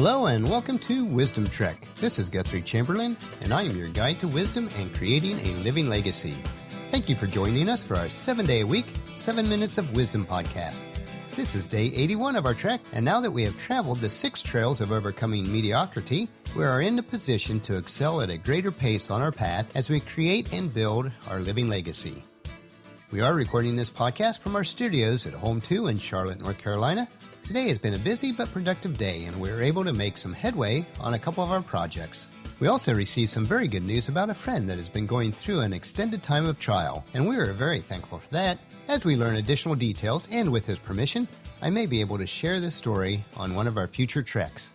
Hello and welcome to Wisdom Trek. This is Guthrie Chamberlain, and I am your guide to wisdom and creating a living legacy. Thank you for joining us for our 7-day-a-week, 7 Minutes of Wisdom podcast. This is day 81 of our trek, and now that we have traveled the 6 trails of overcoming mediocrity, we are in the position to excel at a greater pace on our path as we create and build our living legacy. We are recording this podcast from our studios at Home 2 in Charlotte, North Carolina. Today has been a busy but productive day, and we were able to make some headway on a couple of our projects. We also received some very good news about a friend that has been going through an extended time of trial, and we are very thankful for that. As we learn additional details, and with his permission, I may be able to share this story on one of our future treks.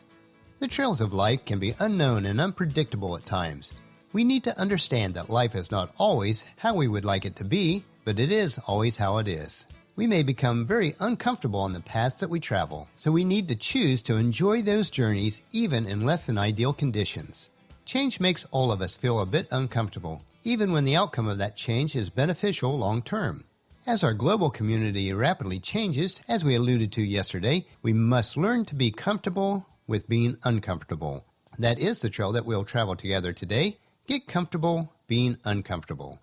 The trails of life can be unknown and unpredictable at times. We need to understand that life is not always how we would like it to be, but it is always how it is. We may become very uncomfortable on the paths that we travel, so we need to choose to enjoy those journeys even in less than ideal conditions. Change makes all of us feel a bit uncomfortable, even when the outcome of that change is beneficial long term. As our global community rapidly changes, as we alluded to yesterday, we must learn to be comfortable with being uncomfortable. That is the trail that we'll travel together today. Get comfortable being uncomfortable.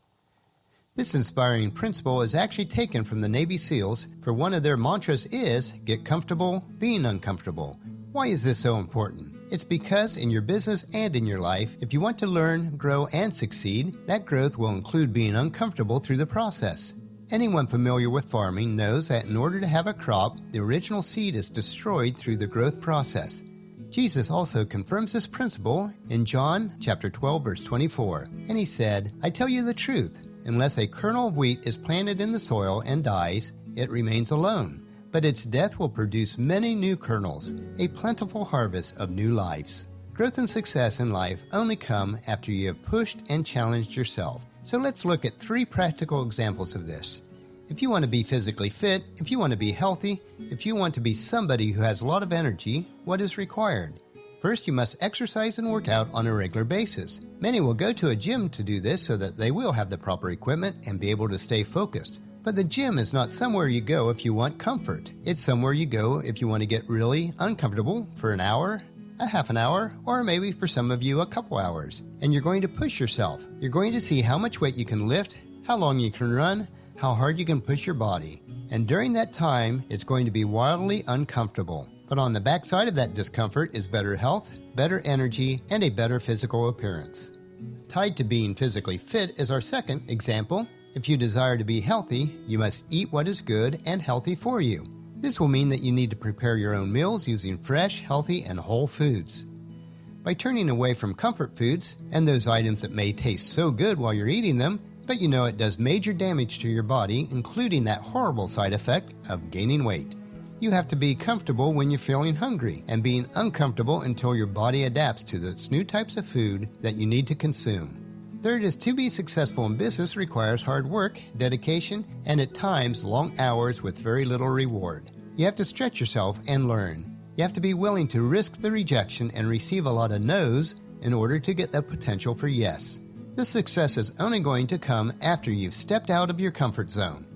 This inspiring principle is actually taken from the Navy SEALs, for one of their mantras is, get comfortable being uncomfortable. Why is this so important? It's because in your business and in your life, if you want to learn, grow, and succeed, that growth will include being uncomfortable through the process. Anyone familiar with farming knows that in order to have a crop, the original seed is destroyed through the growth process. Jesus also confirms this principle in John chapter 12, verse 24, and he said, I tell you the truth. Unless a kernel of wheat is planted in the soil and dies, it remains alone, but its death will produce many new kernels, a plentiful harvest of new lives. Growth and success in life only come after you have pushed and challenged yourself. So let's look at 3 practical examples of this. If you want to be physically fit, if you want to be healthy, if you want to be somebody who has a lot of energy, what is required? First, you must exercise and work out on a regular basis. Many will go to a gym to do this so that they will have the proper equipment and be able to stay focused. But the gym is not somewhere you go if you want comfort. It's somewhere you go if you want to get really uncomfortable for an hour, a half an hour, or maybe for some of you a couple hours. And you're going to push yourself. You're going to see how much weight you can lift, how long you can run, how hard you can push your body. And during that time, it's going to be wildly uncomfortable. But on the backside of that discomfort is better health, better energy, and a better physical appearance. Tied to being physically fit is our second example. If you desire to be healthy, you must eat what is good and healthy for you. This will mean that you need to prepare your own meals using fresh, healthy, and whole foods. By turning away from comfort foods and those items that may taste so good while you're eating them, but you know it does major damage to your body, including that horrible side effect of gaining weight. You have to be comfortable when you're feeling hungry and being uncomfortable until your body adapts to those new types of food that you need to consume. Third is to be successful in business requires hard work, dedication, and at times long hours with very little reward. You have to stretch yourself and learn. You have to be willing to risk the rejection and receive a lot of no's in order to get the potential for yes. This success is only going to come after you've stepped out of your comfort zone.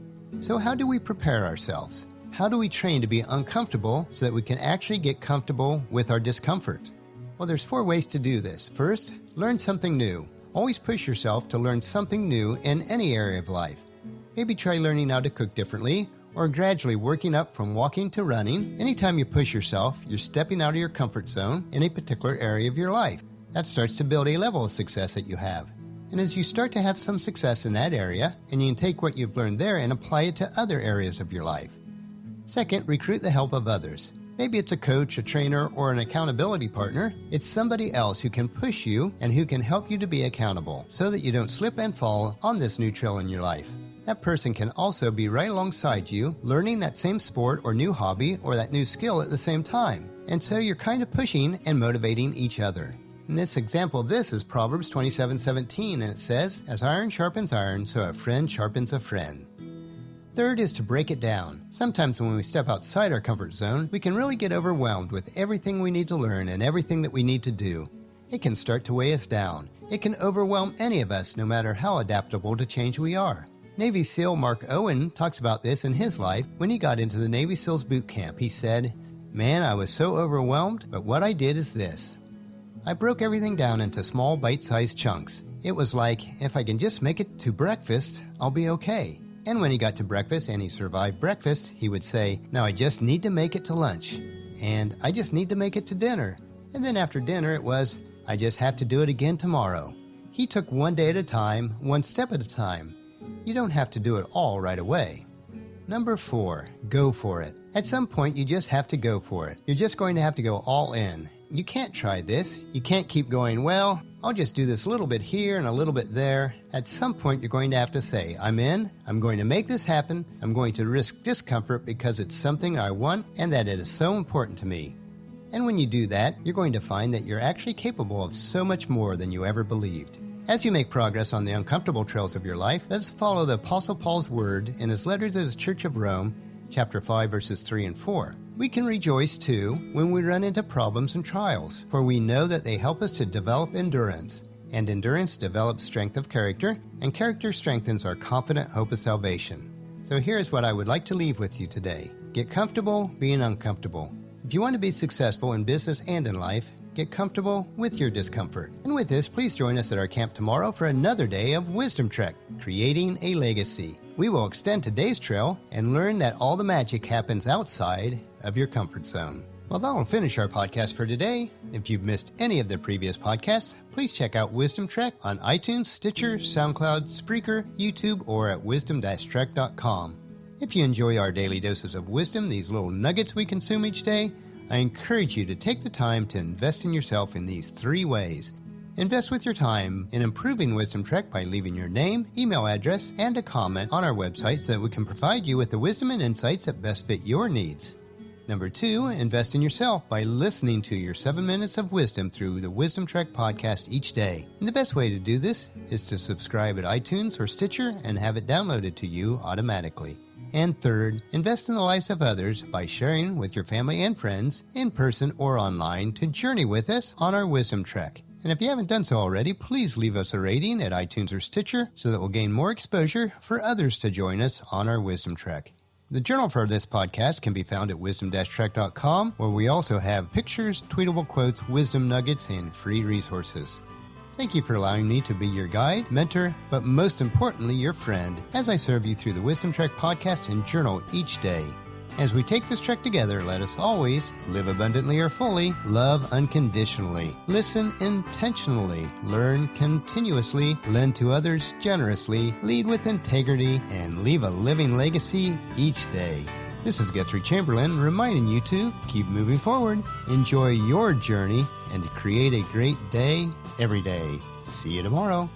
So how do we prepare ourselves? How do we train to be uncomfortable so that we can actually get comfortable with our discomfort? Well, there's 4 ways to do this. First, learn something new. Always push yourself to learn something new in any area of life. Maybe try learning how to cook differently, or gradually working up from walking to running. Anytime you push yourself, you're stepping out of your comfort zone in a particular area of your life. That starts to build a level of success that you have. And as you start to have some success in that area, and you can take what you've learned there and apply it to other areas of your life. Second, recruit the help of others. Maybe it's a coach, a trainer, or an accountability partner. It's somebody else who can push you and who can help you to be accountable so that you don't slip and fall on this new trail in your life. That person can also be right alongside you, learning that same sport or new hobby or that new skill at the same time. And so you're kind of pushing and motivating each other. And this example of this is Proverbs 27:17, and it says, as iron sharpens iron, so a friend sharpens a friend. Third is to break it down. Sometimes when we step outside our comfort zone, we can really get overwhelmed with everything we need to learn and everything that we need to do. It can start to weigh us down. It can overwhelm any of us, no matter how adaptable to change we are. Navy SEAL Mark Owen talks about this in his life when he got into the Navy SEALs boot camp. He said, Man, I was so overwhelmed, but what I did is this. I broke everything down into small bite-sized chunks. It was like, if I can just make it to breakfast, I'll be okay. And when he got to breakfast and he survived breakfast, he would say, now I just need to make it to lunch. And I just need to make it to dinner. And then after dinner it was, I just have to do it again tomorrow. He took one day at a time, one step at a time. You don't have to do it all right away. Number 4, go for it. At some point you just have to go for it. You're just going to have to go all in. You can't try this. You can't keep going, well, I'll just do this a little bit here and a little bit there. At some point, you're going to have to say, I'm in, I'm going to make this happen, I'm going to risk discomfort because it's something I want and that it is so important to me. And when you do that, you're going to find that you're actually capable of so much more than you ever believed. As you make progress on the uncomfortable trails of your life, let's follow the Apostle Paul's word in his letter to the Church of Rome, chapter 5, verses 3 and 4. We can rejoice, too, when we run into problems and trials, for we know that they help us to develop endurance, and endurance develops strength of character, and character strengthens our confident hope of salvation. So here's what I would like to leave with you today. Get comfortable being uncomfortable. If you want to be successful in business and in life, get comfortable with your discomfort. And with this, please join us at our camp tomorrow for another day of Wisdom Trek, Creating a Legacy. We will extend today's trail and learn that all the magic happens outside of your comfort zone. Well, that will finish our podcast for today. If you've missed any of the previous podcasts, please check out Wisdom Trek on iTunes, Stitcher, SoundCloud, Spreaker, YouTube, or at wisdom-trek.com. If you enjoy our daily doses of wisdom, these little nuggets we consume each day, I encourage you to take the time to invest in yourself in these 3 ways. Invest with your time in improving Wisdom Trek by leaving your name, email address, and a comment on our website so that we can provide you with the wisdom and insights that best fit your needs. Number 2, invest in yourself by listening to your 7 minutes of wisdom through the Wisdom Trek podcast each day. And the best way to do this is to subscribe at iTunes or Stitcher and have it downloaded to you automatically. And third, invest in the lives of others by sharing with your family and friends, in person or online, to journey with us on our Wisdom Trek. And if you haven't done so already, please leave us a rating at iTunes or Stitcher so that we'll gain more exposure for others to join us on our Wisdom Trek. The journal for this podcast can be found at wisdom-trek.com, where we also have pictures, tweetable quotes, wisdom nuggets, and free resources. Thank you for allowing me to be your guide, mentor, but most importantly, your friend, as I serve you through the Wisdom Trek podcast and journal each day. As we take this trek together, let us always live abundantly or fully, love unconditionally, listen intentionally, learn continuously, lend to others generously, lead with integrity, and leave a living legacy each day. This is Guthrie Chamberlain reminding you to keep moving forward, enjoy your journey, and to create a great day every day. See you tomorrow.